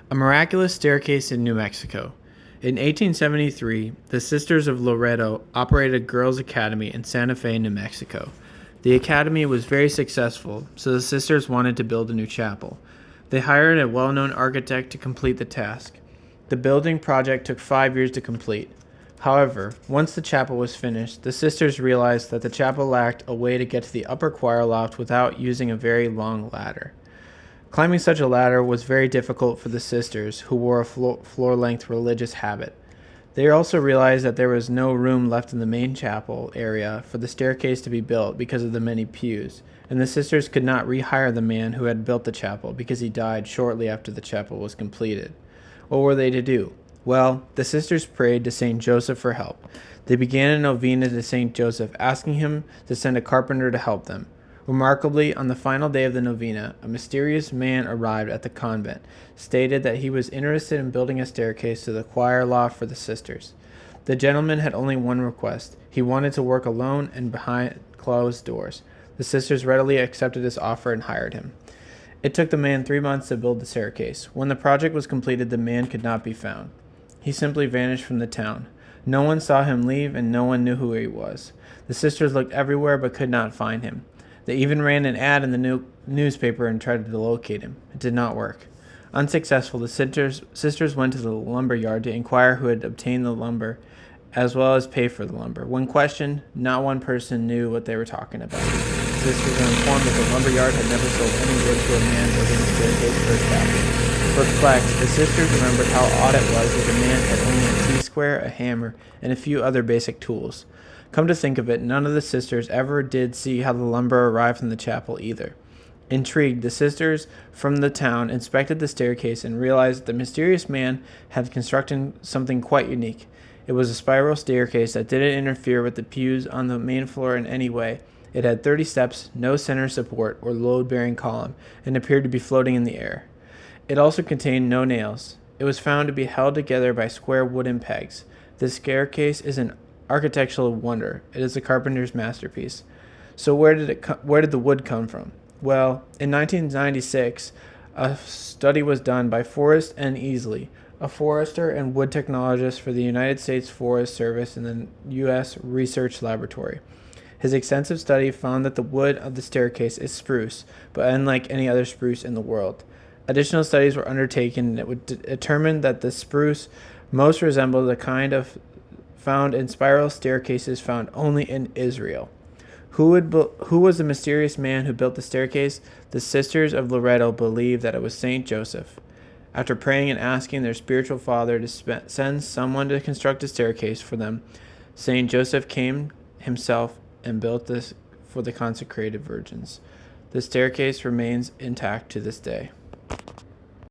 A Miraculous Staircase in New Mexico. In 1873, the Sisters of Loreto operated a girls' academy in Santa Fe, New Mexico. The academy was very successful, so the sisters wanted to build a new chapel. They hired a well-known architect to complete the task. The building project took 5 years to complete. However, once the chapel was finished, the sisters realized that the chapel lacked a way to get to the upper choir loft without using a very long ladder. Climbing such a ladder was very difficult for the sisters, who wore a floor-length religious habit. They also realized that there was no room left in the main chapel area for the staircase to be built because of the many pews, and the sisters could not rehire the man who had built the chapel because he died shortly after the chapel was completed. What were they to do? Well, the sisters prayed to Saint Joseph for help. They began a novena to Saint Joseph, asking him to send a carpenter to help them. Remarkably, on the final day of the novena, a mysterious man arrived at the convent, stated that he was interested in building a staircase to the choir loft for the sisters. The gentleman had only one request. He wanted to work alone and behind closed doors. The sisters readily accepted his offer and hired him. It took the man 3 months to build the staircase. When the project was completed, the man could not be found. He simply vanished from the town. No one saw him leave, and no one knew who he was. The sisters looked everywhere but could not find him. They even ran an ad in the newspaper and tried to locate him. It did not work. Unsuccessful, the sisters went to the lumber yard to inquire who had obtained the lumber, as well as pay for the lumber. When questioned, not one person knew what they were talking about. The sisters were informed that the lumber yard had never sold any wood to a man building a staircase for a chapel. Perplexed, the sisters remembered how odd it was that the man had only a T-square, a hammer, and a few other basic tools. Come to think of it, none of the sisters ever did see how the lumber arrived from the chapel either. Intrigued, the sisters from the town inspected the staircase and realized that the mysterious man had constructed something quite unique. It was a spiral staircase that didn't interfere with the pews on the main floor in any way. It had 30 steps, no center support or load-bearing column, and appeared to be floating in the air. It also contained no nails. It was found to be held together by square wooden pegs. The staircase is an architectural wonder. It is a carpenter's masterpiece. So where did the wood come from? Well, in 1996, a study was done by Forrest N. Easley, a forester and wood technologist for the United States Forest Service in the U.S. Research Laboratory. His extensive study found that the wood of the staircase is spruce, but unlike any other spruce in the world. Additional studies were undertaken and it would determine that the spruce most resembled the kind of found in spiral staircases found only in Israel. Who was the mysterious man who built the staircase? The Sisters of Loreto believed that it was Saint Joseph. After praying and asking their spiritual father to send someone to construct a staircase for them, Saint Joseph came himself and built this for the consecrated virgins. The staircase remains intact to this day.